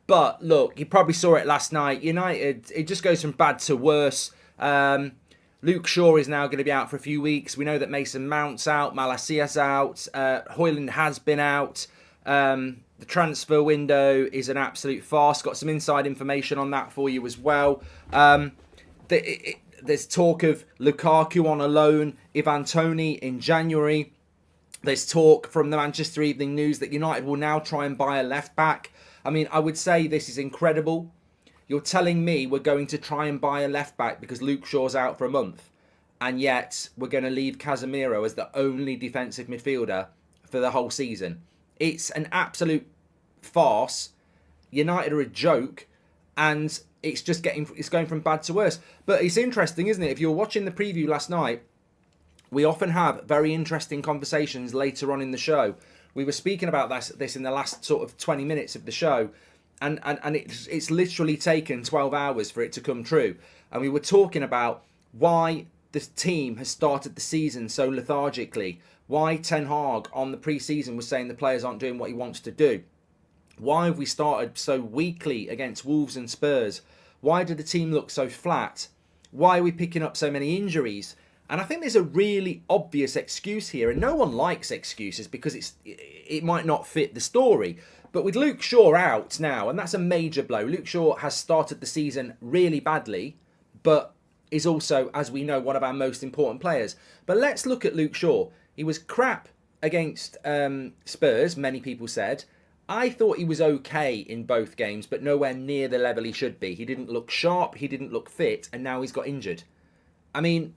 But look, you probably saw it last night. United, it just goes from bad to worse. Luke Shaw is now going to be out for a few weeks. We know that Mason Mount's out, Malacia's out, Højlund has been out. The transfer window is an absolute farce. Got some inside information on that for you as well. There's talk of Lukaku on a loan, Ivan Toney in January. There's talk from the Manchester Evening News that United will now try and buy a left back. I mean, I would say this is incredible. You're telling me we're going to try and buy a left back because Luke Shaw's out for a month, and yet we're going to leave Casemiro as the only defensive midfielder for the whole season. It's an absolute farce. United are a joke, and it's going from bad to worse. But it's interesting, isn't it? If you were watching the preview last night, we often have very interesting conversations later on in the show. We were speaking about this in the last sort of 20 minutes of the show, and it's literally taken 12 hours for it to come true. And we were talking about why this team has started the season so lethargically, why Ten Hag on the pre-season was saying the players aren't doing what he wants to do. Why have we started so weakly against Wolves and Spurs? Why did the team look so flat? Why are we picking up so many injuries? And I think there's a really obvious excuse here, and no one likes excuses because it might not fit the story. But with Luke Shaw out now, and that's a major blow. Luke Shaw has started the season really badly, but is also, as we know, one of our most important players. But let's look at Luke Shaw. He was crap against Spurs, many people said. I thought he was okay in both games, but nowhere near the level he should be. He didn't look sharp, he didn't look fit, and now he's got injured. I mean,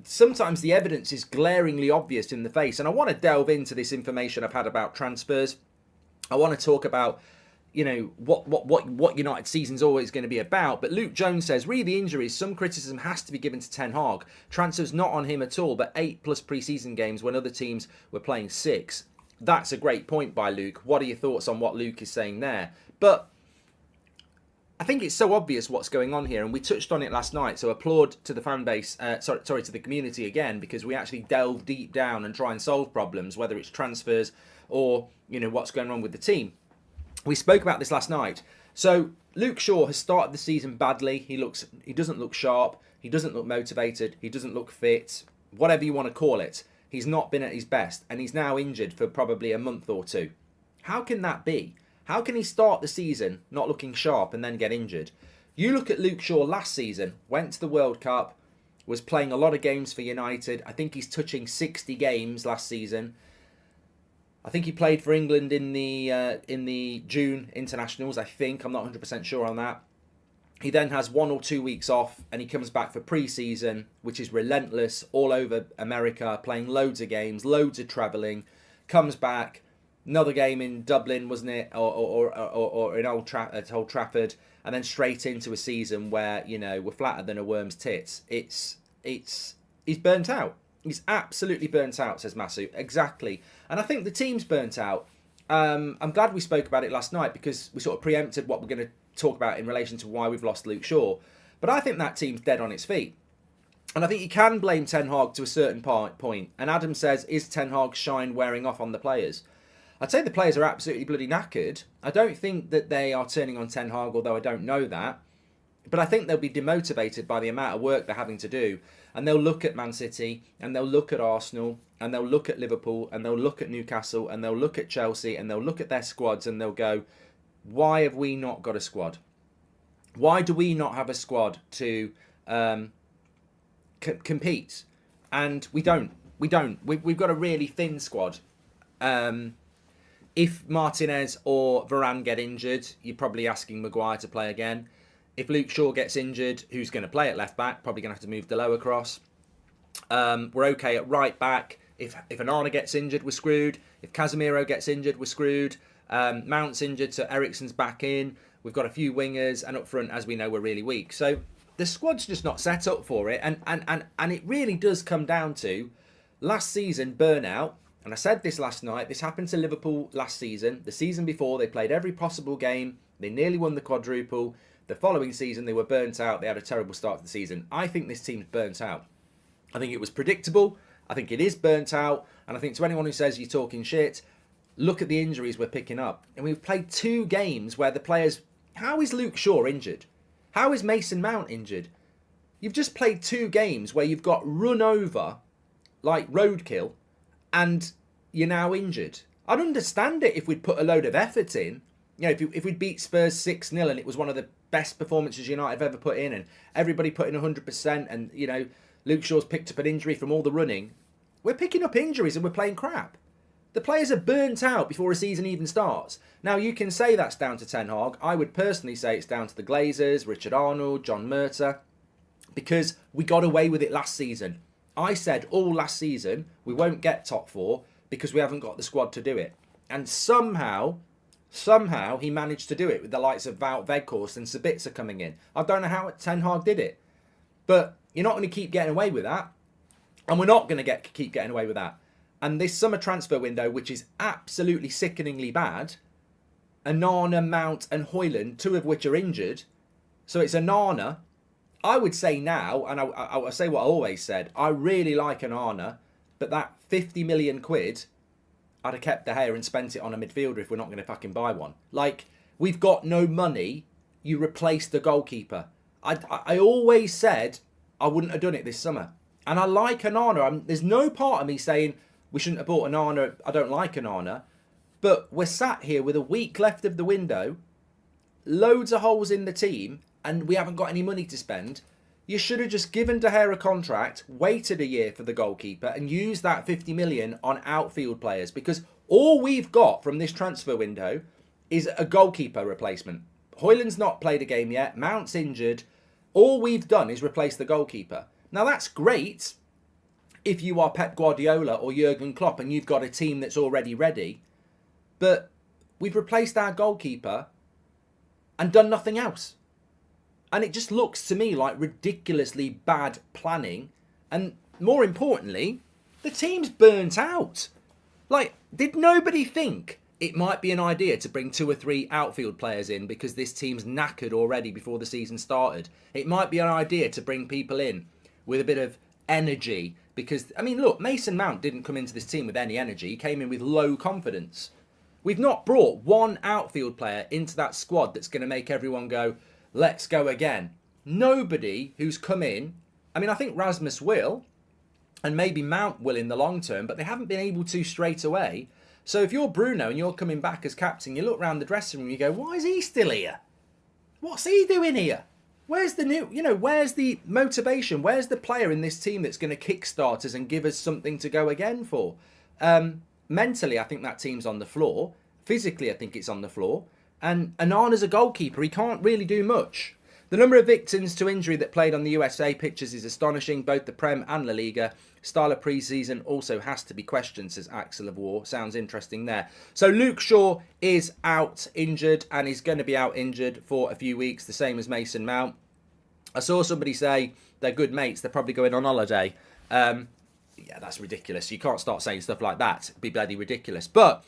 sometimes the evidence is glaringly obvious in the face, and I want to delve into this information I've had about transfers. I want to talk about, what United season's always going to be about. But Luke Jones says, re the injuries, some criticism has to be given to Ten Hag. Transfers not on him at all, but 8+ pre-season games when other teams were playing 6. That's a great point by Luke. What are your thoughts on what Luke is saying there? But I think it's so obvious what's going on here, and we touched on it last night. So applaud to the fan base, sorry, to the community again, because we actually delve deep down and try and solve problems, whether it's transfers or what's going on with the team. We spoke about this last night. So Luke Shaw has started the season badly. He doesn't look sharp. He doesn't look motivated. He doesn't look fit. Whatever you want to call it. He's not been at his best, and he's now injured for probably a month or two. How can that be? How can he start the season not looking sharp and then get injured? You look at Luke Shaw last season, went to the World Cup, was playing a lot of games for United. I think he's touching 60 games last season. I think he played for England in the June internationals, I think. I'm not 100% sure on that. He then has 1 or 2 weeks off, and he comes back for pre-season, which is relentless, all over America, playing loads of games, loads of travelling. Comes back, another game in Dublin, wasn't it, or in Old Trafford, and then straight into a season where we're flatter than a worm's tits. He's burnt out. He's absolutely burnt out, says Masu. Exactly, and I think the team's burnt out. I'm glad we spoke about it last night because we sort of preempted what we're going to talk about in relation to why we've lost Luke Shaw. But I think that team's dead on its feet. And I think you can blame Ten Hag to a certain point. And Adam says, is Ten Hag's shine wearing off on the players? I'd say the players are absolutely bloody knackered. I don't think that they are turning on Ten Hag, although I don't know that. But I think they'll be demotivated by the amount of work they're having to do. And they'll look at Man City, and they'll look at Arsenal, and they'll look at Liverpool, and they'll look at Newcastle, and they'll look at Chelsea, and they'll look at their squads, and they'll go, why have we not got a squad? Why do we not have a squad to compete? And we don't. We've got a really thin squad. If Martinez or Varane get injured, you're probably asking Maguire to play again. If Luke Shaw gets injured, who's going to play at left back? Probably going to have to move Delo across. We're okay at right back. If Onana gets injured, we're screwed. If Casemiro gets injured, we're screwed. Mount's injured, so Eriksen's back in. We've got a few wingers, and up front, as we know, we're really weak. So the squad's just not set up for it, and it really does come down to last season burnout. And I said this last night. This happened to Liverpool last season. The season before, they played every possible game. They nearly won the quadruple. The following season, they were burnt out. They had a terrible start to the season. I think this team's burnt out. I think it was predictable. I think it is burnt out. And I think to anyone who says you're talking shit, look at the injuries we're picking up. And we've played 2 games where the players... How is Luke Shaw injured? How is Mason Mount injured? You've just played 2 games where you've got run over like roadkill and you're now injured. I'd understand it if we'd put a load of effort in. You know, if we'd beat Spurs 6-0 and it was one of the best performances United have ever put in and everybody put in 100% and, you know, Luke Shaw's picked up an injury from all the running. We're picking up injuries and we're playing crap. The players are burnt out before a season even starts. Now, you can say that's down to Ten Hag. I would personally say it's down to the Glazers, Richard Arnold, John Murtagh, because we got away with it last season. I said all last season we won't get top 4 because we haven't got the squad to do it. And somehow he managed to do it with the likes of Wout Weghorst and Sabitzer coming in. I don't know how Ten Hag did it. But you're not going to keep getting away with that. And we're not going to keep getting away with that. And this summer transfer window, which is absolutely sickeningly bad, Onana, Mount and Højlund, 2 of which are injured. So it's Onana. I would say now, and I'll say what I always said, I really like Onana, but that 50 million quid, I'd have kept De Gea and spent it on a midfielder if we're not going to fucking buy one. Like, we've got no money, you replace the goalkeeper. I always said I wouldn't have done it this summer. And I like Onana. There's no part of me saying we shouldn't have bought Onana. I don't like Onana. But we're sat here with a week left of the window, loads of holes in the team, and we haven't got any money to spend. You should have just given De Gea a contract, waited a year for the goalkeeper, and used that 50 million on outfield players. Because all we've got from this transfer window is a goalkeeper replacement. Højlund's not played a game yet. Mount's injured. All we've done is replace the goalkeeper. Now, that's great if you are Pep Guardiola or Jurgen Klopp and you've got a team that's already ready. But we've replaced our goalkeeper and done nothing else. And it just looks to me like ridiculously bad planning. And more importantly, the team's burnt out. Like, did nobody think it might be an idea to bring 2 or 3 outfield players in because this team's knackered already before the season started? It might be an idea to bring people in with a bit of energy because, I mean, look, Mason Mount didn't come into this team with any energy. He came in with low confidence. We've not brought one outfield player into that squad that's going to make everyone go, let's go again. Nobody who's come in, I mean, I think Rasmus will, and maybe Mount will in the long term, but they haven't been able to straight away. So if you're Bruno and you're coming back as captain, you look around the dressing room and you go, why is he still here? What's he doing here? Where's the new, where's the motivation? Where's the player in this team that's going to kickstart us and give us something to go again for? Mentally, I think that team's on the floor. Physically, I think it's on the floor. And Onana's a goalkeeper. He can't really do much. The number of victims to injury that played on the USA pitches is astonishing, both the Prem and La Liga. Style of pre-season also has to be questioned, says Axel of War. Sounds interesting there. So Luke Shaw is out injured and he's going to be out injured for a few weeks, the same as Mason Mount. I saw somebody say they're good mates, they're probably going on holiday. Yeah, that's ridiculous. You can't start saying stuff like that. It'd be bloody ridiculous. But